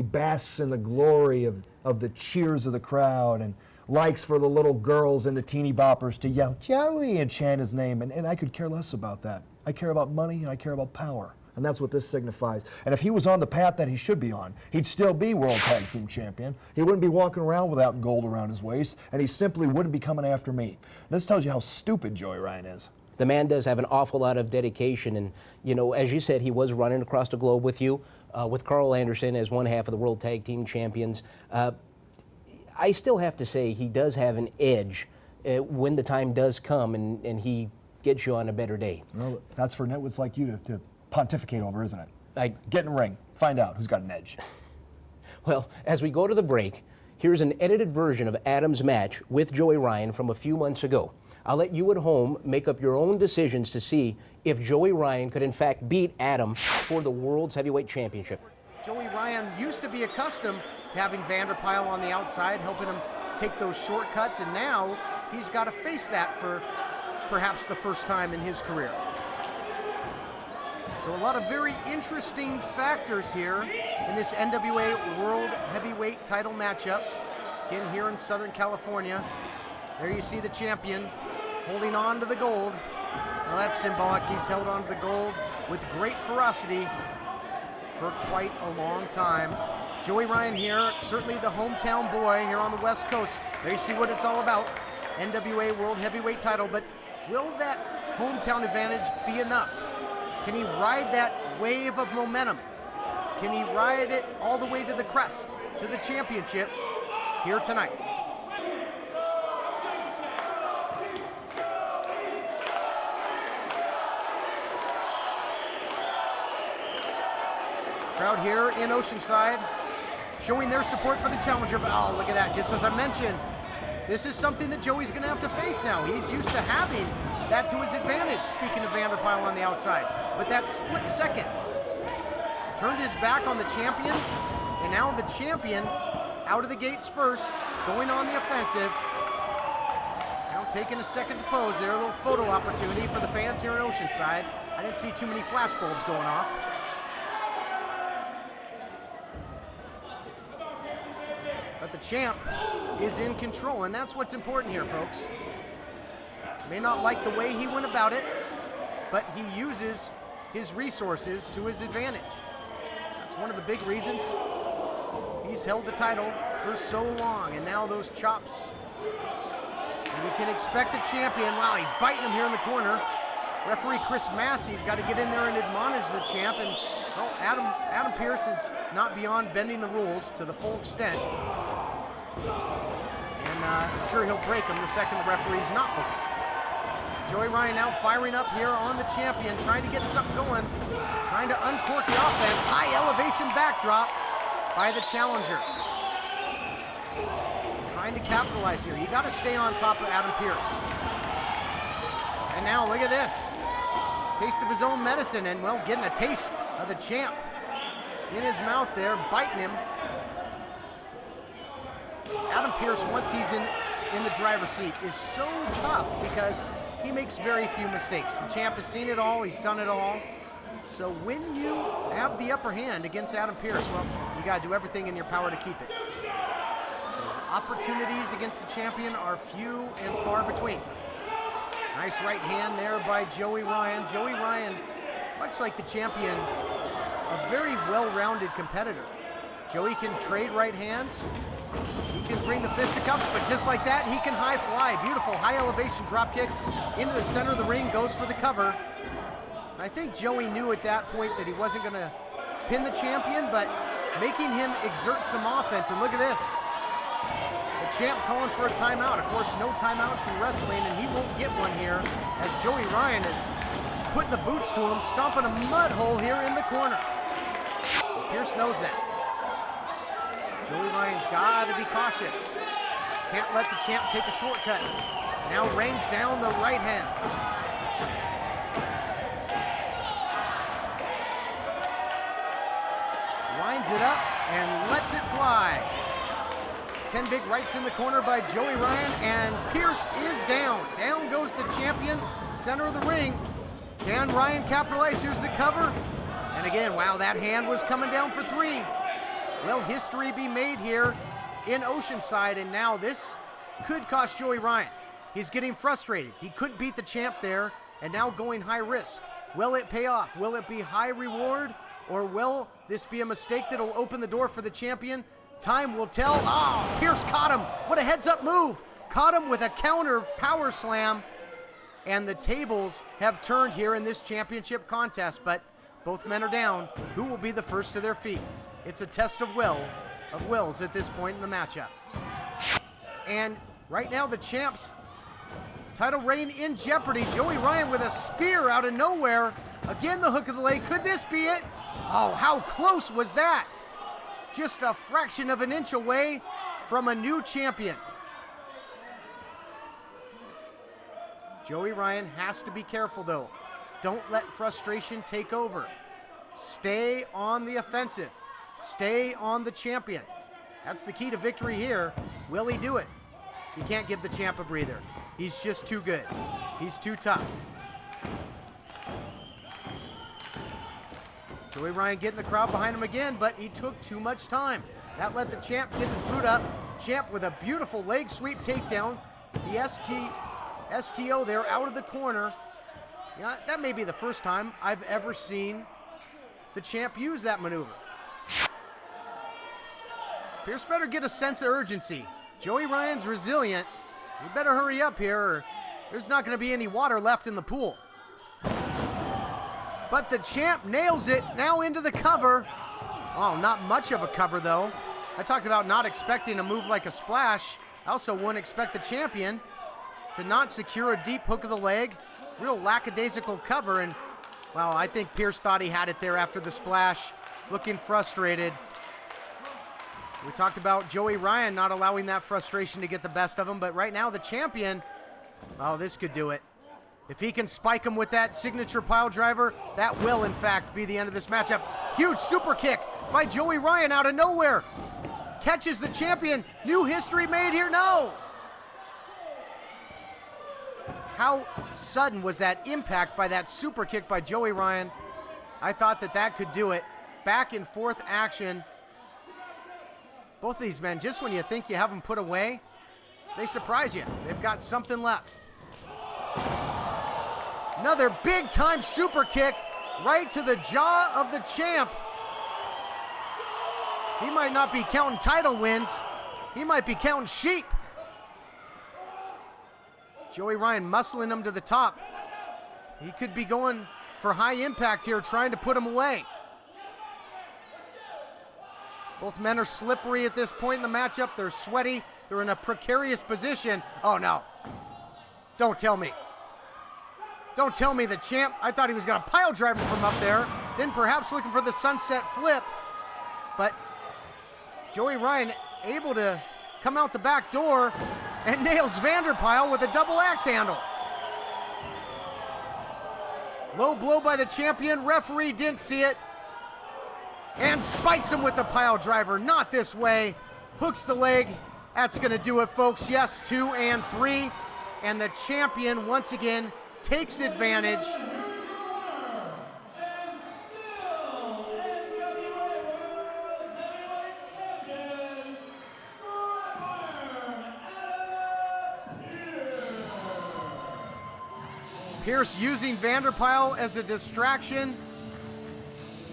Speaker 3: basks in the glory of the cheers of the crowd and likes for the little girls and the teeny boppers to yell, Joey, and chant his name, and I could care less about that. I care about money and I care about power, and that's what this signifies. And if he was on the path that he should be on, he'd still be World Tag Team Champion. He wouldn't be walking around without gold around his waist, and he simply wouldn't be coming after me. This tells you how stupid Joey Ryan is.
Speaker 2: The man does have an awful lot of dedication, and, you know, as you said, he was running across the globe with you, with Carl Anderson as one half of the World Tag Team Champions. I still have to say he does have an edge when the time does come and he gets you on a better day.
Speaker 3: Well, that's for nitwits like you to pontificate over, isn't it? Get in the ring, find out who's got an edge.
Speaker 2: Well, as we go to the break, here's an edited version of Adam's match with Joey Ryan from a few months ago. I'll let you at home make up your own decisions to see if Joey Ryan could in fact beat Adam for the World's Heavyweight Championship.
Speaker 12: Joey Ryan used to be accustomed to having Vanderpyle on the outside, helping him take those shortcuts, and now he's got to face that for perhaps the first time in his career. So a lot of very interesting factors here in this NWA World Heavyweight title matchup. Again, here in Southern California. There you see the champion holding on to the gold. Well, that's symbolic. He's held on to the gold with great ferocity for quite a long time. Joey Ryan here, certainly the hometown boy here on the West Coast. There you see what it's all about. NWA World Heavyweight title, but will that hometown advantage be enough? Can he ride that wave of momentum? Can he ride it all the way to the crest, to the championship here tonight? Crowd here in Oceanside showing their support for the challenger, but oh, look at that. Just as I mentioned, this is something that Joey's gonna have to face now. He's used to having that to his advantage, speaking of Vanderpyle on the outside. But that split second turned his back on the champion, and now the champion out of the gates first, going on the offensive. Now taking a second to pose there, a little photo opportunity for the fans here in Oceanside. I didn't see too many flash bulbs going off. But the champ is in control, and that's what's important here, folks. May not like the way he went about it, but he uses his resources to his advantage. That's one of the big reasons he's held the title for so long, and now those chops. And you can expect the champion, wow, he's biting him here in the corner. Referee Chris Massey's got to get in there and admonish the champ, and well, Adam Pearce is not beyond bending the rules to the full extent. And I'm sure he'll break them the second the referee's not looking. Joey Ryan now firing up here on the champion, trying to get something going, trying to uncork the offense. High elevation backdrop by the challenger. Trying to capitalize here. You got to stay on top of Adam Pearce. And now look at this. Taste of his own medicine, and well, getting a taste of the champ in his mouth there, biting him. Adam Pearce, once he's in the driver's seat, is so tough because he makes very few mistakes. The champ has seen it all, he's done it all. So when you have the upper hand against Adam Pearce, well, you gotta do everything in your power to keep it. Because opportunities against the champion are few and far between. Nice right hand there by Joey Ryan. Joey Ryan, much like the champion, a very well-rounded competitor. Joey can trade right hands. He can bring the fisticuffs, but just like that, he can high fly. Beautiful high elevation drop kick into the center of the ring, goes for the cover. I think Joey knew at that point that he wasn't gonna pin the champion, but making him exert some offense. And look at this. The champ calling for a timeout. Of course, no timeouts in wrestling, and he won't get one here as Joey Ryan is putting the boots to him, stomping a mud hole here in the corner. Pearce knows that. Joey Ryan's got to be cautious. Can't let the champ take a shortcut. Now rains down the right hand. Winds it up and lets it fly. 10 big rights in the corner by Joey Ryan, and Pierce is down. Down goes the champion, center of the ring. Can Ryan capitalize? Here's the cover. And again, wow, that hand was coming down for 3. Will history be made here in Oceanside? And now this could cost Joey Ryan. He's getting frustrated. He couldn't beat the champ there, and now going high risk. Will it pay off? Will it be high reward? Or will this be a mistake that'll open the door for the champion? Time will tell. Ah, Pierce caught him. What a heads-up move. Caught him with a counter power slam. And the tables have turned here in this championship contest, but both men are down. Who will be the first to their feet? It's a test of wills at this point in the matchup. And right now the champ's title reign in jeopardy. Joey Ryan with a spear out of nowhere. Again, the hook of the leg. Could this be it? Oh, how close was that? Just a fraction of an inch away from a new champion. Joey Ryan has to be careful though. Don't let frustration take over. Stay on the offensive. Stay on the champion. That's the key to victory here. Will he do it? You can't give the champ a breather. He's just too good. He's too tough. Joey Ryan getting the crowd behind him again, but he took too much time. That let the champ get his boot up. Champ with a beautiful leg sweep takedown. The STO there out of the corner. You know, that may be the first time I've ever seen the champ use that maneuver. Pierce better get a sense of urgency. Joey Ryan's resilient. You better hurry up here or there's not going to be any water left in the pool. But the champ nails it now into the cover. Oh, not much of a cover though. I talked about not expecting a move like a splash. I also wouldn't expect the champion to not secure a deep hook of the leg. Real lackadaisical cover, and well, I think Pierce thought he had it there after the splash, looking frustrated. We talked about Joey Ryan not allowing that frustration to get the best of him, but right now the champion, oh, this could do it. If he can spike him with that signature pile driver, that will in fact be the end of this matchup. Huge super kick by Joey Ryan out of nowhere. Catches the champion. New history made here? No. How sudden was that impact by that super kick by Joey Ryan? I thought that could do it. Back and forth action. Both of these men, just when you think you have them put away, they surprise you. They've got something left. Another big time super kick right to the jaw of the champ. He might not be counting title wins. He might be counting sheep. Joey Ryan muscling him to the top. He could be going for high impact here, trying to put him away. Both men are slippery at this point in the matchup. They're sweaty. They're in a precarious position. Oh no. Don't tell me. Don't tell me the champ. I thought he was going to pile drive him from up there. Then perhaps looking for the sunset flip. But Joey Ryan able to come out the back door and nails Vanderpyle with a double axe handle. Low blow by the champion. Referee didn't see it. And spikes him with the pile driver. Not this way. Hooks the leg. That's going to do it, folks. Yes, 2 and 3. And the champion, once again, takes advantage. Pierce using Vanderpyle as a distraction.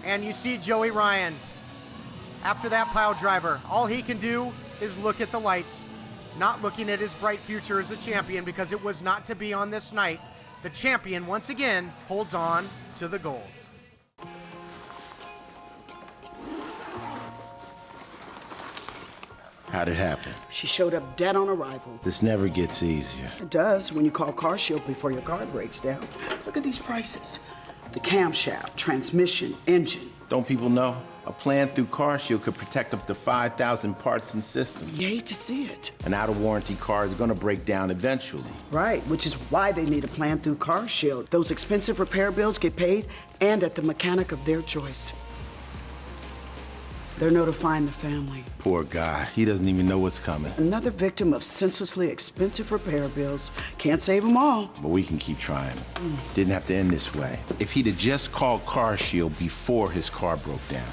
Speaker 12: And you see Joey Ryan. After that pile driver, all he can do is look at the lights, not looking at his bright future as a champion, because it was not to be on this night. The champion, once again, holds on to the gold.
Speaker 4: How'd it happen?
Speaker 5: She showed up dead on arrival.
Speaker 4: This never gets easier.
Speaker 5: It does when you call Car Shield before your car breaks down. Look at these prices. The camshaft, transmission, engine.
Speaker 4: Don't people know? A plan through Car Shield could protect up to 5,000 parts and systems.
Speaker 5: You hate to see it.
Speaker 4: An out-of-warranty car is going to break down eventually.
Speaker 5: Right, which is why they need a plan through Car Shield. Those expensive repair bills get paid and at the mechanic of their choice. They're notifying the family.
Speaker 4: Poor guy. He doesn't even know what's coming.
Speaker 5: Another victim of senselessly expensive repair bills. Can't save them all.
Speaker 4: But we can keep trying. Didn't have to end this way. If he'd have just called Car Shield before his car broke down.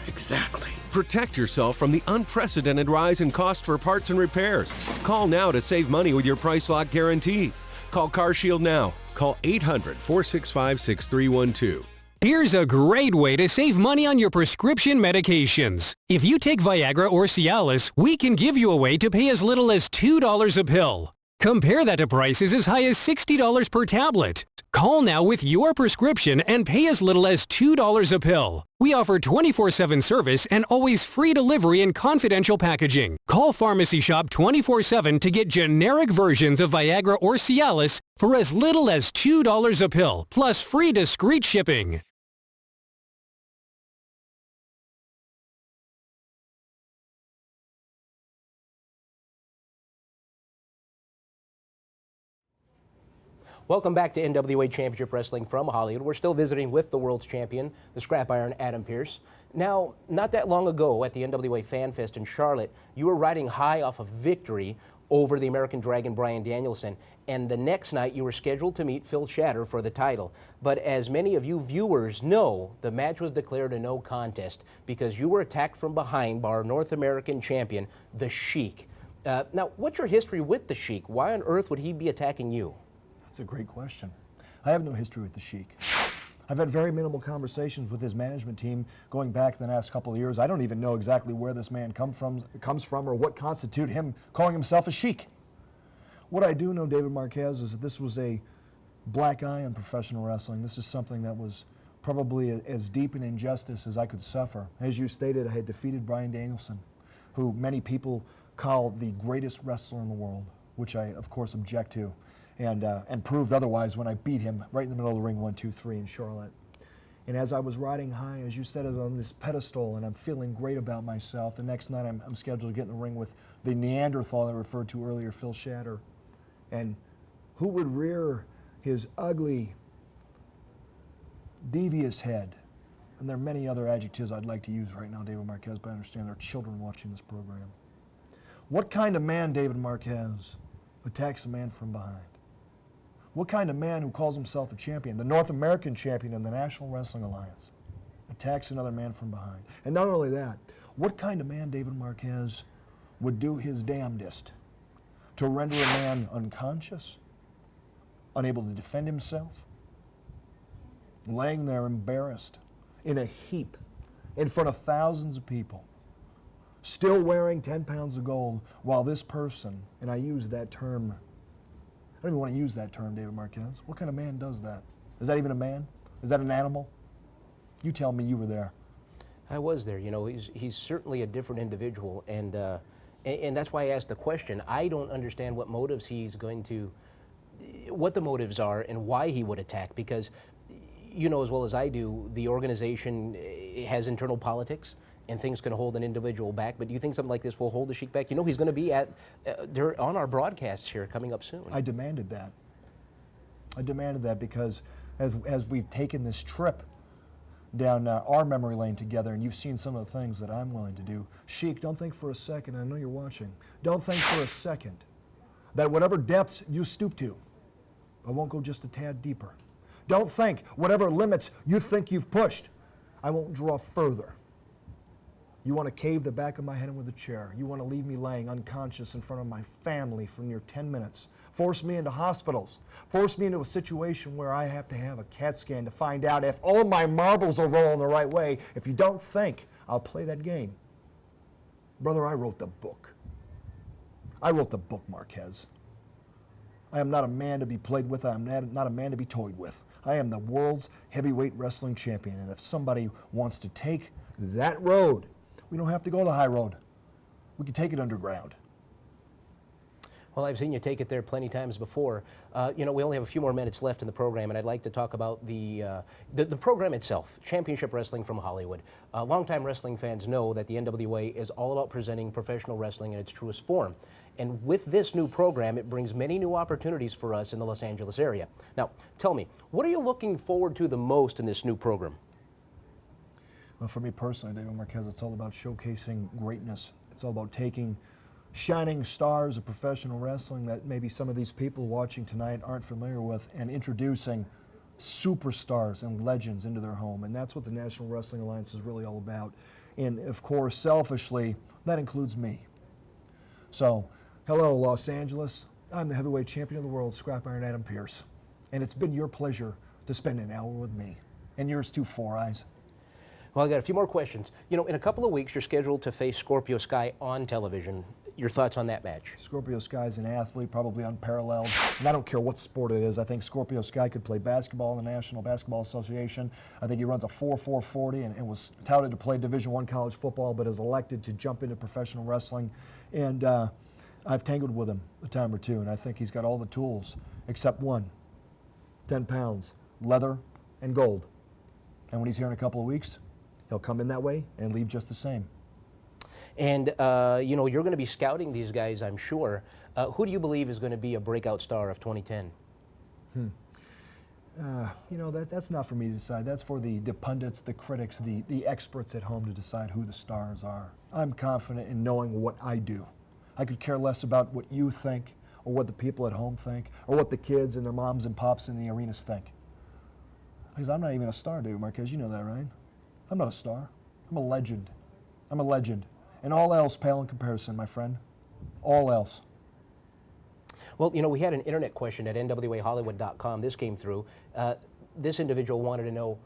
Speaker 5: Exactly.
Speaker 6: Protect yourself from the unprecedented rise in cost for parts and repairs. Call now to save money with your price lock guarantee. Call Car Shield now. Call 800-465-6312.
Speaker 7: Here's a great way to save money on your prescription medications. If you take Viagra or Cialis, we can give you a way to pay as little as $2 a pill. Compare that to prices as high as $60 per tablet. Call now with your prescription and pay as little as $2 a pill. We offer 24/7 service and always free delivery and confidential packaging. Call Pharmacy Shop 24/7 to get generic versions of Viagra or Cialis for as little as $2 a pill, plus free discreet shipping.
Speaker 2: Welcome back to NWA Championship Wrestling from Hollywood. We're still visiting with the world's champion, the Scrap Iron Adam Pearce. Now, not that long ago at the NWA Fan Fest in Charlotte, you were riding high off of victory over the American Dragon Bryan Danielson, and the next night you were scheduled to meet Phil Shatter for the title. But as many of you viewers know, the match was declared a no contest because you were attacked from behind by our North American champion, the Sheik. Now, what's your history with the Sheik? Why on earth would he be attacking you?
Speaker 3: That's a great question. I have no history with the Sheik. I've had very minimal conversations with his management team going back the last couple of years. I don't even know exactly where this man comes from or what constitute him calling himself a Sheik. What I do know, David Marquez, is that this was a black eye on professional wrestling. This is something that was probably as deep an injustice as I could suffer. As you stated, I had defeated Bryan Danielson, who many people call the greatest wrestler in the world, which I, of course, object to. And proved otherwise when I beat him right in the middle of the ring 1-2-3 in Charlotte. And as I was riding high, as you said, on this pedestal, and I'm feeling great about myself, the next night I'm scheduled to get in the ring with the Neanderthal I referred to earlier, Phil Shatter. And who would rear his ugly, devious head? And there are many other adjectives I'd like to use right now, David Marquez, but I understand there are children watching this program. What kind of man, David Marquez, attacks a man from behind? What kind of man who calls himself a champion, the North American champion in the National Wrestling Alliance, attacks another man from behind? And not only that, what kind of man, David Marquez, would do his damnedest to render a man unconscious, unable to defend himself, laying there embarrassed in a heap in front of thousands of people, still wearing 10 pounds of gold, while this person, and I use that term, I don't even want to use that term, David Marquez. What kind of man does that? Is that even a man? Is that an animal? You tell me, you were there.
Speaker 2: I was there. You know, he's certainly a different individual, and that's why I asked the question. I don't understand what motives he's going to, what the motives are and why he would attack, because you know as well as I do, the organization has internal politics, and things can hold an individual back. But do you think something like this will hold the Sheik back? You know, he's going to be at on our broadcasts here coming up soon.
Speaker 3: I demanded that. I demanded that because as we've taken this trip down our memory lane together, and you've seen some of the things that I'm willing to do, Sheik, don't think for a second, I know you're watching, don't think for a second that whatever depths you stoop to, I won't go just a tad deeper. Don't think whatever limits you think you've pushed, I won't draw further. You want to cave the back of my head in with a chair. You want to leave me laying unconscious in front of my family for near 10 minutes. Force me into hospitals. Force me into a situation where I have to have a CAT scan to find out if all my marbles are rolling the right way. If you don't think I'll play that game. Brother, I wrote the book. I wrote the book, Marquez. I am not a man to be played with. I am not a man to be toyed with. I am the world's heavyweight wrestling champion. And if somebody wants to take that road, we don't have to go the high road. We can take it underground.
Speaker 2: Well, I've seen you take it there plenty times before. You know, we only have a few more minutes left in the program, and I'd like to talk about the program itself, Championship Wrestling from Hollywood. Longtime wrestling fans know that the NWA is all about presenting professional wrestling in its truest form. And with this new program, it brings many new opportunities for us in the Los Angeles area. Now, tell me, what are you looking forward to the most in this new program?
Speaker 3: Well, for me personally, David Marquez, it's all about showcasing greatness. It's all about taking shining stars of professional wrestling that maybe some of these people watching tonight aren't familiar with and introducing superstars and legends into their home. And that's what the National Wrestling Alliance is really all about. And of course, selfishly, that includes me. So, hello, Los Angeles. I'm the heavyweight champion of the world, Scrap Iron Adam Pearce. And it's been your pleasure to spend an hour with me. And yours too, Four Eyes.
Speaker 2: Well, I got a few more questions. You know, in a couple of weeks, you're scheduled to face Scorpio Sky on television. Your thoughts on that match?
Speaker 3: Scorpio Sky is an athlete, probably unparalleled. And I don't care what sport it is. I think Scorpio Sky could play basketball in the National Basketball Association. I think he runs a 4.40 and was touted to play Division I college football, but is elected to jump into professional wrestling. And I've tangled with him a time or two, and I think he's got all the tools, except one, 10 pounds, leather and gold. And when he's here in a couple of weeks, he'll come in that way and leave just the same.
Speaker 2: And, you know, you're going to be scouting these guys, I'm sure. Who do you believe is going to be a breakout star of 2010?
Speaker 3: You know, that's not for me to decide. That's for the pundits, the critics, the experts at home to decide who the stars are. I'm confident in knowing what I do. I could care less about what you think or what the people at home think or what the kids and their moms and pops in the arenas think. Because I'm not even a star, David Marquez. You know that, right? I'm not a star. I'm a legend. I'm a legend. And all else pale in comparison, my friend. All else.
Speaker 2: Well, you know, we had an internet question at nwahollywood.com. This came through. This individual wanted to know,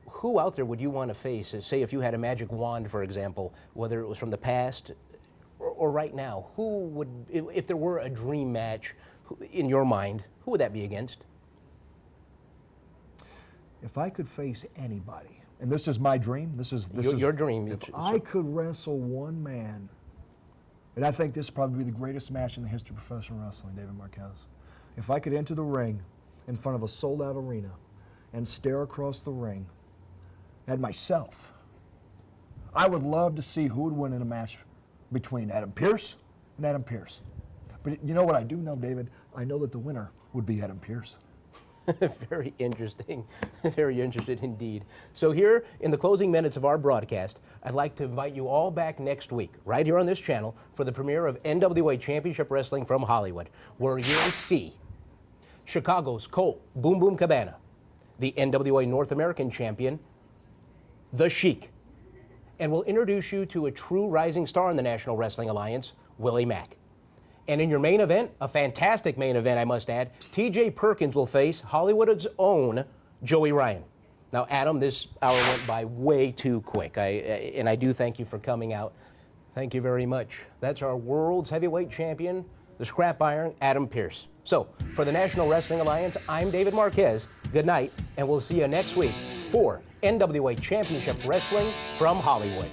Speaker 2: who out there would you want to face? Say if you had a magic wand, for example, whether it was from the past or right now, who would, if there were a dream match in your mind, who would that be against?
Speaker 3: If I could face anybody, and this is my dream, this is
Speaker 2: your dream.
Speaker 3: If I could wrestle one man, and I think this would probably be the greatest match in the history of professional wrestling, David Marquez. If I could enter the ring in front of a sold-out arena and stare across the ring at myself, I would love to see who would win in a match between Adam Pearce and Adam Pearce. But you know what I do know, David? I know that the winner would be Adam Pearce.
Speaker 2: Very interesting. Very interested indeed. So here in the closing minutes of our broadcast, I'd like to invite you all back next week, right here on this channel, for the premiere of NWA Championship Wrestling from Hollywood, where you'll see Chicago's Colt Boom Boom Cabana, the NWA North American Champion, The Sheik, and we'll introduce you to a true rising star in the National Wrestling Alliance, Willie Mack. And in your main event, a fantastic main event, I must add, T.J. Perkins will face Hollywood's own Joey Ryan. Now, Adam, this hour went by way too quick, and I do thank you for coming out. Thank you very much. That's our world's heavyweight champion, the Scrap Iron, Adam Pearce. So, for the National Wrestling Alliance, I'm David Marquez. Good night, and we'll see you next week for NWA Championship Wrestling from Hollywood.